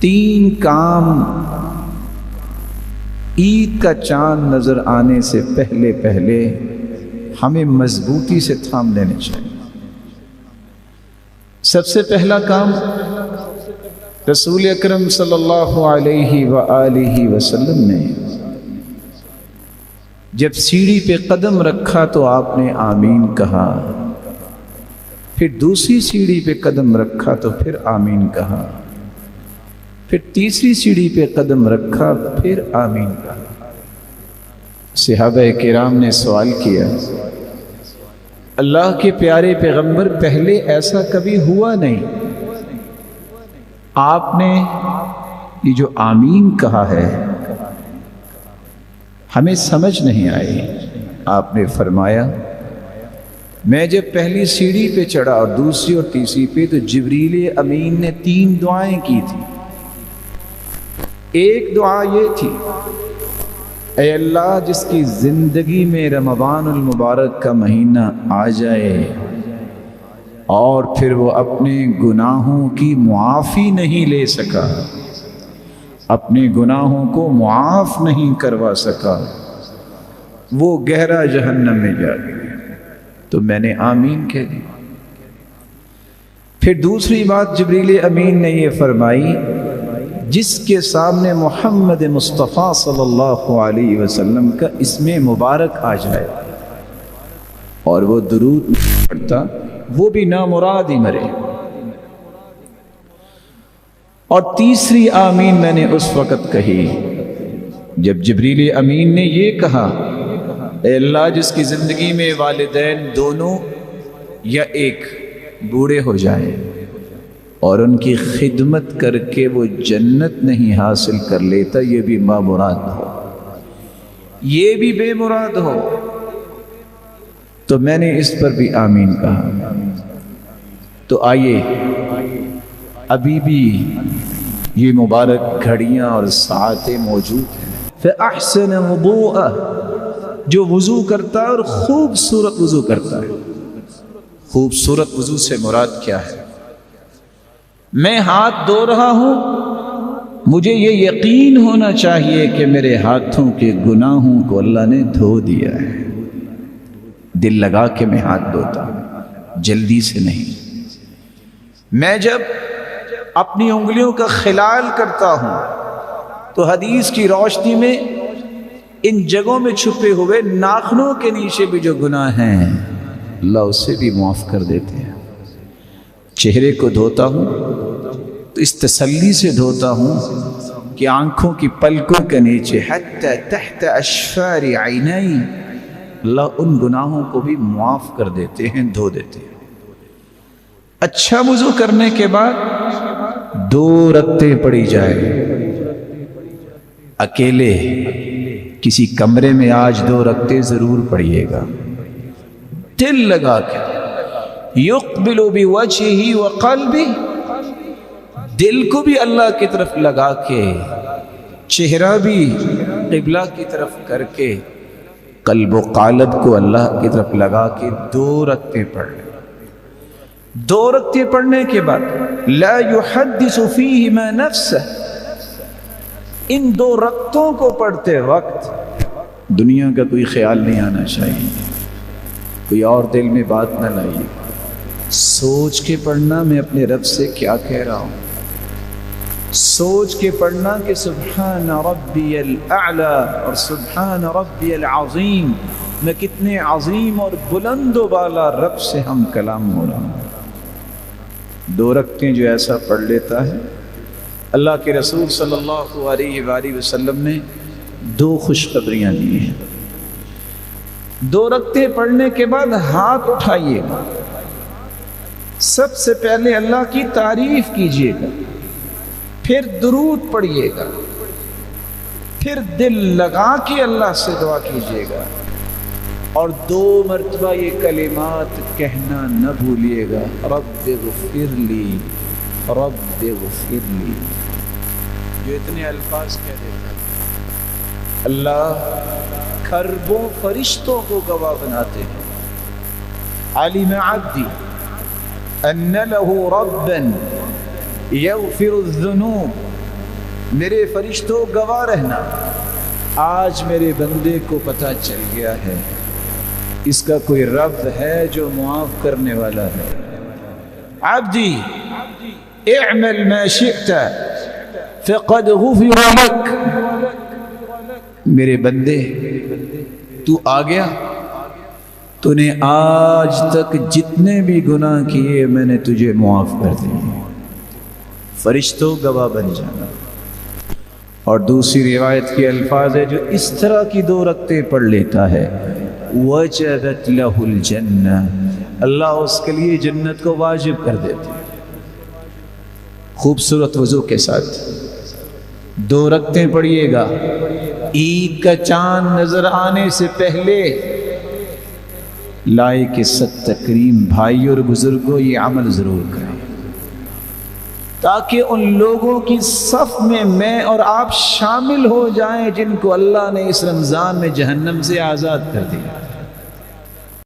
3 کام عید کا چاند نظر آنے سے پہلے پہلے ہمیں مضبوطی سے تھام لینے چاہیے۔ سب سے پہلا کام، رسول اکرم صلی اللہ علیہ وآلہ وسلم نے جب سیڑھی پہ قدم رکھا تو آپ نے آمین کہا، پھر دوسری سیڑھی پہ قدم رکھا تو پھر آمین کہا، پھر تیسری سیڑھی پہ قدم رکھا پھر آمین کہا۔ صحابہ کرام نے سوال کیا، اللہ کے پیارے پیغمبر پہلے ایسا کبھی ہوا نہیں، آپ نے یہ جو آمین کہا ہے ہمیں سمجھ نہیں آئی۔ آپ نے فرمایا، میں جب پہلی سیڑھی پہ چڑھا اور دوسری اور تیسری پہ تو جبریل امین نے 3 دعائیں کی تھی۔ ایک دعا یہ تھی، اے اللہ جس کی زندگی میں رمضان المبارک کا مہینہ آ جائے اور پھر وہ اپنے گناہوں کی معافی نہیں لے سکا، اپنے گناہوں کو معاف نہیں کروا سکا، وہ گہرا جہنم میں جا گیا، تو میں نے آمین کہہ دی۔ پھر دوسری بات جبریل امین نے یہ فرمائی، جس کے سامنے محمد مصطفیٰ صلی اللہ علیہ وسلم کا اسم مبارک آ جائے اور وہ درود پڑھتا، وہ بھی نامراد ہی مرے۔ اور تیسری آمین میں نے اس وقت کہی جب جبریل امین نے یہ کہا، اے اللہ جس کی زندگی میں والدین دونوں یا ایک بوڑھے ہو جائیں اور ان کی خدمت کر کے وہ جنت نہیں حاصل کر لیتا، یہ بھی مراد ہو، یہ بھی بے مراد ہو، تو میں نے اس پر بھی آمین کہا۔ تو آئیے ابھی بھی یہ مبارک گھڑیاں اور ساعتیں موجود ہیں۔ فَأَحْسَنَ وُضُوءَهُ، جو وضو کرتا ہے اور خوبصورت وضو کرتا ہے۔ خوبصورت وضو سے مراد کیا ہے؟ میں ہاتھ دھو رہا ہوں، مجھے یہ یقین ہونا چاہیے کہ میرے ہاتھوں کے گناہوں کو اللہ نے دھو دیا ہے۔ دل لگا کے میں ہاتھ دھوتا ہوں، جلدی سے نہیں۔ میں جب اپنی انگلیوں کا خلال کرتا ہوں تو حدیث کی روشنی میں ان جگہوں میں چھپے ہوئے ناخنوں کے نیچے بھی جو گناہ ہیں اللہ اسے بھی معاف کر دیتے ہیں۔ چہرے کو دھوتا ہوں تو اس تسلی سے دھوتا ہوں کہ آنکھوں کی پلکوں کے نیچے حتی تحت اشفار عینی اللہ ان گناہوں کو بھی معاف کر دیتے ہیں، دھو دیتے ہیں۔ اچھا وضو کرنے کے بعد 2 رکعتیں پڑھی جائے، اکیلے کسی کمرے میں آج 2 رکعتیں ضرور پڑھیے گا، دل لگا کے، یقبل بوجہہ وقلبہ، دل کو بھی اللہ کی طرف لگا کے، چہرہ بھی قبلہ کی طرف کر کے، قلب و قالب کو اللہ کی طرف لگا کے 2 رکعتیں پڑھ لیں۔ 2 رکعتیں پڑھنے کے بعد لا يحدث فیہما نفسہ، ان 2 رکعتوں کو پڑھتے وقت دنیا کا کوئی خیال نہیں آنا چاہیے، کوئی اور دل میں بات نہ لائیے، سوچ کے پڑھنا میں اپنے رب سے کیا کہہ رہا ہوں، سوچ کے پڑھنا کہ سبحان ربی الاعلی اور سبحان ربی العظیم، میں کتنے عظیم اور بلند و بالا رب سے ہم کلام ہو رہا ہوں۔ 2 رکعتیں جو ایسا پڑھ لیتا ہے، اللہ کے رسول صلی اللہ علیہ وآلہ وسلم نے 2 خوشخبریاں دی ہیں۔ 2 رکعتیں پڑھنے کے بعد ہاتھ اٹھائیے گا، سب سے پہلے اللہ کی تعریف کیجیے گا، پھر درود پڑھیے گا، پھر دل لگا کے اللہ سے دعا کیجیے گا، اور 2 مرتبہ یہ کلمات کہنا نہ بھولیے گا، رب اغفر لی، رب اغفر لی۔ جو اتنے الفاظ کہہ دیتا ہے اللہ کھربوں فرشتوں کو گواہ بناتے ہیں، علم عبدی ان له ربا یغفر الذنوب میرے فرشتوں گواہ رہنا، آج میرے بندے کو پتہ چل گیا ہے اس کا کوئی رب ہے جو معاف کرنے والا ہے۔ عبدی اعمل ما شئت فقد غفر لک، میرے بندے تو آ گیا، تو نے آج تک جتنے بھی گناہ کیے میں نے تجھے معاف کر دیے، فرشتوں گواہ بن جانا۔ اور دوسری روایت کے الفاظ ہے جو اس طرح کی 2 رکعتیں پڑھ لیتا ہے وجبت لہ الجنہ، اللہ اس کے لیے جنت کو واجب کر دیتے۔ خوبصورت وضو کے ساتھ 2 رکعتیں پڑھیے گا، عید کا چاند نظر آنے سے پہلے لائق ست تکریم بھائی اور بزرگوں یہ عمل ضرور کریں، تاکہ ان لوگوں کی صف میں اور آپ شامل ہو جائیں جن کو اللہ نے اس رمضان میں جہنم سے آزاد کر دیا۔